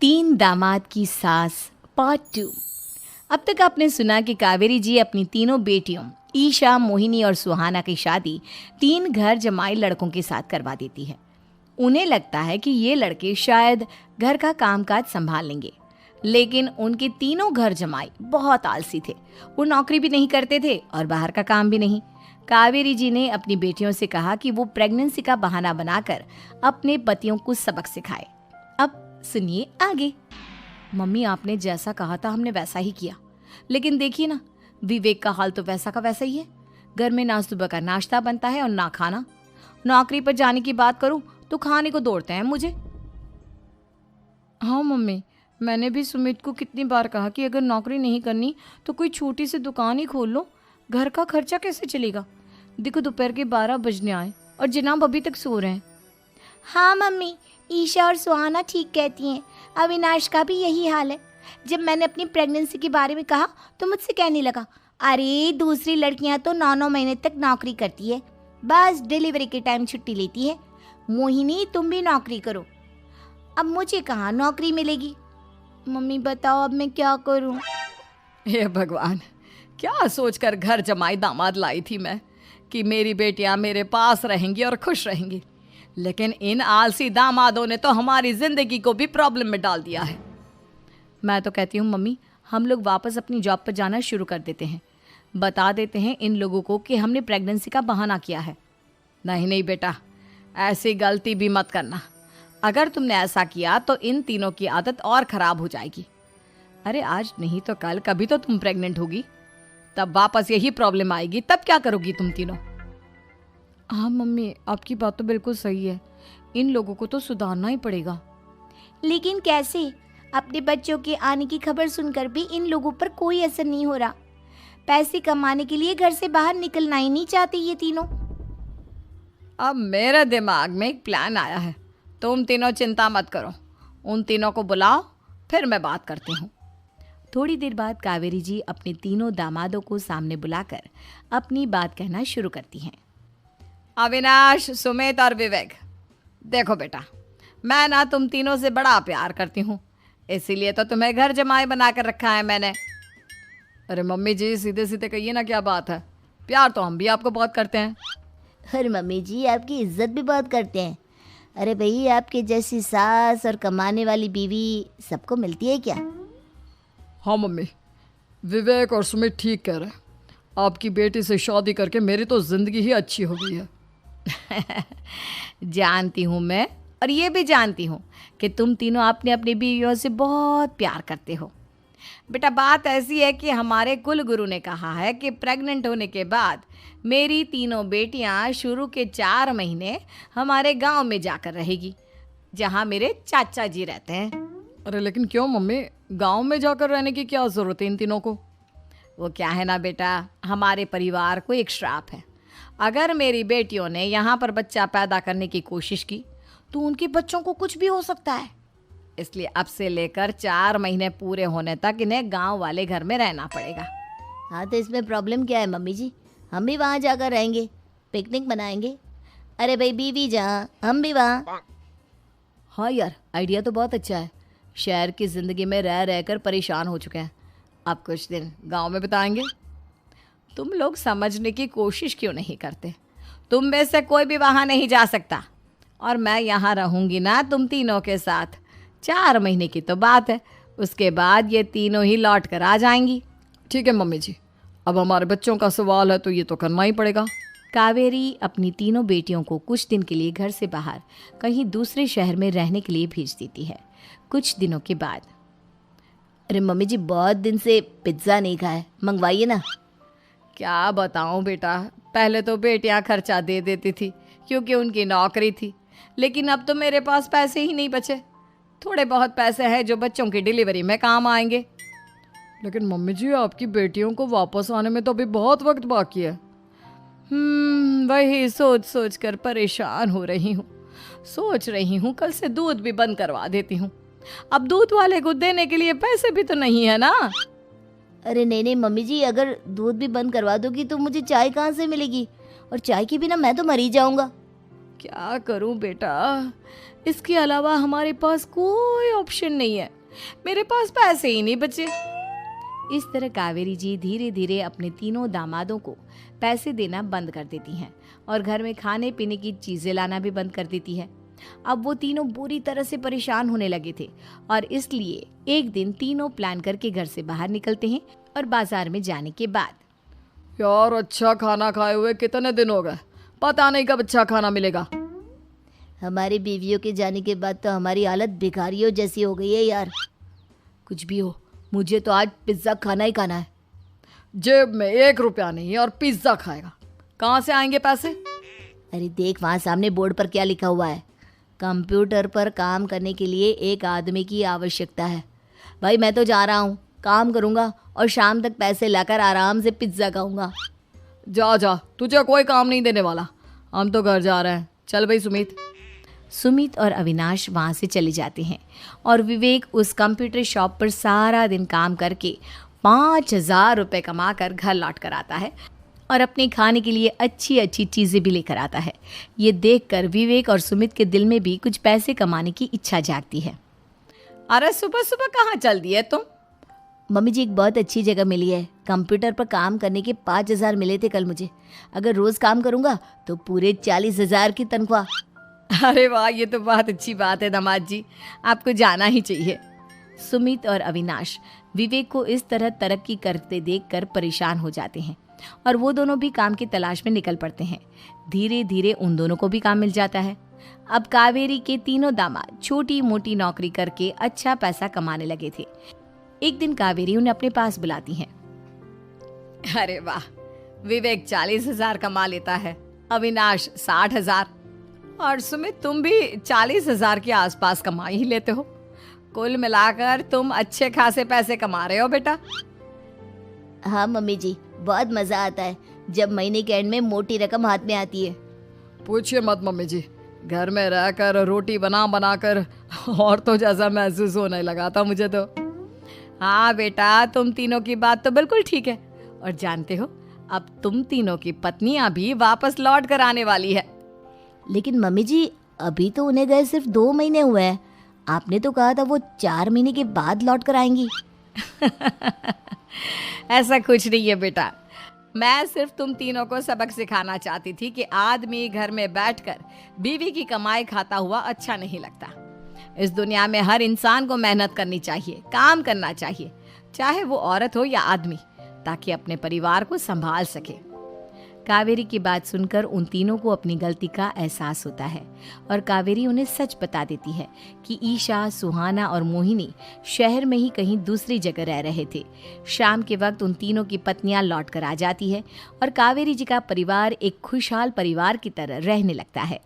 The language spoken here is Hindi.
तीन दामाद की सास पार्ट 2। अब तक आपने सुना कि कावेरी जी अपनी तीनों बेटियों ईशा, मोहिनी और सुहाना की शादी तीन घर जमाई लड़कों के साथ करवा देती है। उन्हें लगता है कि ये लड़के शायद घर का कामकाज संभाल लेंगे, लेकिन उनके तीनों घर जमाई बहुत आलसी थे। वो नौकरी भी नहीं करते थे और बाहर का काम भी नहीं। कावेरी जी ने अपनी बेटियों से कहा कि वो प्रेगनेंसी का बहाना बनाकर अपने पतियों को सबक सिखाए। अब सुनिए आगे। मम्मी, आपने जैसा कहा था हमने वैसा ही किया, लेकिन देखिए ना, विवेक का हाल तो वैसा का वैसा ही है। घर में ना सुबह का नाश्ता बनता है और ना खाना। नौकरी पर जाने की बात करूं तो खाने को दौड़ते हैं मुझे। हाँ मम्मी, मैंने भी सुमित को कितनी बार कहा कि अगर नौकरी नहीं करनी तो कोई छोटी सी दुकान ही खोल लो। घर का खर्चा कैसे चलेगा? देखो दोपहर के 12 बजने आए और जनाब अभी तक सो रहे हैं। हाँ मम्मी, ईशा और सुहाना ठीक कहती हैं। अविनाश का भी यही हाल है। जब मैंने अपनी प्रेगनेंसी के बारे में कहा तो मुझसे कहने लगा, अरे दूसरी लड़कियां तो 9-9 महीने तक नौकरी करती है, बस डिलीवरी के टाइम छुट्टी लेती है। मोहिनी, तुम भी नौकरी करो। अब मुझे कहाँ नौकरी मिलेगी? मम्मी बताओ, अब मैं क्या करूँ? हे भगवान, क्या सोचकर घर जमाई दामाद लाई थी मैं कि मेरी बेटियां मेरे पास रहेंगी और खुश रहेंगी, लेकिन इन आलसी दामादों ने तो हमारी जिंदगी को भी प्रॉब्लम में डाल दिया है। मैं तो कहती हूँ मम्मी, हम लोग वापस अपनी जॉब पर जाना शुरू कर देते हैं। बता देते हैं इन लोगों को कि हमने प्रेगनेंसी का बहाना किया है। नहीं नहीं बेटा, ऐसी गलती भी मत करना। अगर तुमने ऐसा किया तो इन तीनों की आदत और ख़राब हो जाएगी। अरे आज नहीं तो कल कभी तो तुम प्रेग्नेंट होगी, तब वापस यही प्रॉब्लम आएगी। तब क्या करोगी तुम तीनों? हाँ मम्मी, आपकी बात तो बिल्कुल सही है। इन लोगों को तो सुधारना ही पड़ेगा। लेकिन कैसे? अपने बच्चों के आने की खबर सुनकर भी इन लोगों पर कोई असर नहीं हो रहा। पैसे कमाने के लिए घर से बाहर निकलना ही नहीं चाहते ये तीनों। अब मेरे दिमाग में एक प्लान आया है। तुम तीनों चिंता मत करो, उन तीनों को बुलाओ, फिर मैं बात करती हूँ। थोड़ी देर बाद कावेरी जी अपने तीनों दामादों को सामने बुलाकर अपनी बात कहना शुरू करती हैं। अविनाश, सुमित और विवेक, देखो बेटा, मैं ना तुम तीनों से बड़ा प्यार करती हूँ, इसीलिए तो तुम्हें घर जमाई बना कर रखा है मैंने। अरे मम्मी जी, सीधे सीधे कहिए ना, क्या बात है? प्यार तो हम भी आपको बहुत करते हैं। अरे मम्मी जी, आपकी इज्जत भी बहुत करते हैं। अरे भाई, आपके जैसी सास और कमाने वाली बीवी सबको मिलती है क्या? हाँ मम्मी, विवेक और सुमित ठीक कह रहे हैं। आपकी बेटी से शादी करके मेरी तो ज़िंदगी ही अच्छी हो गई है। जानती हूँ मैं, और ये भी जानती हूँ कि तुम तीनों अपने अपनी बीवियों से बहुत प्यार करते हो। बेटा, बात ऐसी है कि हमारे कुल गुरु ने कहा है कि प्रेग्नेंट होने के बाद मेरी तीनों बेटियाँ शुरू के 4 महीने हमारे गांव में जाकर रहेगी, जहाँ मेरे चाचा जी रहते हैं। अरे लेकिन क्यों मम्मी, गांव में जाकर रहने की क्या ज़रूरत है इन तीनों को? वो क्या है ना बेटा, हमारे परिवार को एक श्राप है। अगर मेरी बेटियों ने यहाँ पर बच्चा पैदा करने की कोशिश की तो उनके बच्चों को कुछ भी हो सकता है। इसलिए अब से लेकर 4 महीने पूरे होने तक इन्हें गांव वाले घर में रहना पड़ेगा। हाँ, तो इसमें प्रॉब्लम क्या है मम्मी जी? हम भी वहाँ जाकर रहेंगे, पिकनिक मनाएंगे। अरे भाई, बीवी जहाँ हम भी वहाँ। हाँ यार, आइडिया तो बहुत अच्छा है। शहर की ज़िंदगी में रह रहकर परेशान हो चुके हैं, अब कुछ दिन गांव में बिताएंगे। तुम लोग समझने की कोशिश क्यों नहीं करते? तुम में से कोई भी वहाँ नहीं जा सकता, और मैं यहाँ रहूँगी ना तुम तीनों के साथ। 4 महीने की तो बात है, उसके बाद ये तीनों ही लौट कर आ जाएंगी। ठीक है मम्मी जी, अब हमारे बच्चों का सवाल है तो ये तो करना ही पड़ेगा। कावेरी अपनी तीनों बेटियों को कुछ दिन के लिए घर से बाहर कहीं दूसरे शहर में रहने के लिए भेज देती है। कुछ दिनों के बाद, अरे मम्मी जी, बहुत दिन से पिज्ज़ा नहीं खाया, मंगवाइए ना। क्या बताऊं बेटा, पहले तो बेटियां खर्चा दे देती थी क्योंकि उनकी नौकरी थी, लेकिन अब तो मेरे पास पैसे ही नहीं बचे। थोड़े बहुत पैसे हैं जो बच्चों की डिलीवरी में काम आएंगे। लेकिन मम्मी जी, आपकी बेटियों को वापस आने में तो अभी बहुत वक्त बाकी है। वही सोच सोच कर परेशान हो रही हूँ। सोच रही हूँ कल से दूध भी बंद करवा देती हूँ। अब दूध वाले को देने के लिए पैसे भी तो नहीं है ना। अरे नहीं नहीं मम्मी जी, अगर दूध भी बंद करवा दोगी तो मुझे चाय कहाँ से मिलेगी? और चाय के बिना मैं तो मर ही जाऊंगा। क्या करूं बेटा, इसके अलावा हमारे पास कोई ऑप्शन नहीं है। मेरे पास पैसे ही नहीं बचे। इस तरह कावेरी जी धीरे धीरे अपने तीनों दामादों को पैसे देना बंद कर देती हैं और घर में खाने पीने की चीजें लाना भी बंद कर देती है। अब वो तीनों बुरी तरह से परेशान होने लगे थे और इसलिए एक दिन तीनों प्लान करके घर से बाहर निकलते हैं और बाजार में जाने के बाद यार अच्छा खाना खाए हुए कितने दिन हो गए, पता नहीं कब अच्छा खाना मिलेगा। हमारी बीवियों के जाने के बाद तो हमारी हालत भिखारियों जैसी हो गई है यार। कुछ भी हो, मुझे तो आज पिज्ज़ा खाना ही खाना है। जेब में 1 रुपया नहीं है और पिज्ज़ा खाएगा, कहाँ से आएंगे पैसे? अरे देख वहाँ सामने बोर्ड पर क्या लिखा हुआ है, कंप्यूटर पर काम करने के लिए एक आदमी की आवश्यकता है। भाई मैं तो जा रहा हूँ, काम करूँगा और शाम तक पैसे लाकर आराम से पिज्ज़ा खाऊंगा। जा जा, तुझे कोई काम नहीं देने वाला, हम तो घर जा रहे हैं। चल भाई सुमित। सुमित और अविनाश वहाँ से चले जाते हैं और विवेक उस कंप्यूटर शॉप पर सारा दिन काम करके 5,000 रुपये कमा कर घर लौट कर आता है और अपने खाने के लिए अच्छी अच्छी चीज़ें भी लेकर आता है। ये देखकर विवेक और सुमित के दिल में भी कुछ पैसे कमाने की इच्छा जागती है। अरे सुबह सुबह कहाँ चल दी है तुम? मम्मी जी एक बहुत अच्छी जगह मिली है, कंप्यूटर पर काम करने के 5,000 मिले थे कल मुझे। अगर रोज़ काम करूँगा तो पूरे 40,000 की तनख्वाह। अरे वाह, ये तो बहुत अच्छी बात है दामाद जी, आपको जाना ही चाहिए। सुमित और अविनाश विवेक को इस तरह तरक्की करते देखकर परेशान हो जाते हैं और वो दोनों भी काम की तलाश में निकल पड़ते हैं। धीरे धीरे उन दोनों को भी काम मिल जाता है। अब कावेरी के तीनों दामाद छोटी मोटी नौकरी करके अच्छा पैसा कमाने लगे थे। एक दिन कावेरी उन्हें अपने पास बुलाती है। अरे वाह, विवेक 40,000 कमा लेता है, अविनाश 60,000 और सुमित तुम भी 40,000 के आसपास कमा ही लेते हो। कुल मिलाकर तुम अच्छे खासे पैसे कमा रहे हो बेटा। हाँ मम्मी जी, बहुत मज़ा आता है जब महीने के एंड में मोटी रकम हाथ में आती है। पूछिए मत मम्मी जी, घर में रहकर रोटी बना बना कर और तो जैसा महसूस होने लगा था मुझे तो। हाँ बेटा, तुम तीनों की बात तो बिल्कुल ठीक है। और जानते हो, अब तुम तीनों की पत्नियां भी वापस लौट कर आने वाली है। लेकिन मम्मी जी अभी तो उन्हें गए सिर्फ 2 महीने हुए हैं, आपने तो कहा था वो 4 महीने के बाद लौट कर आएंगी। ऐसा कुछ नहीं है बेटा, मैं सिर्फ तुम तीनों को सबक सिखाना चाहती थी कि आदमी घर में बैठकर बीवी की कमाई खाता हुआ अच्छा नहीं लगता। इस दुनिया में हर इंसान को मेहनत करनी चाहिए, काम करना चाहिए, चाहे वो औरत हो या आदमी, ताकि अपने परिवार को संभाल सके। कावेरी की बात सुनकर उन तीनों को अपनी गलती का एहसास होता है और कावेरी उन्हें सच बता देती है कि ईशा, सुहाना और मोहिनी शहर में ही कहीं दूसरी जगह रह रहे थे। शाम के वक्त उन तीनों की पत्नियां लौट कर आ जाती है और कावेरी जी का परिवार एक खुशहाल परिवार की तरह रहने लगता है।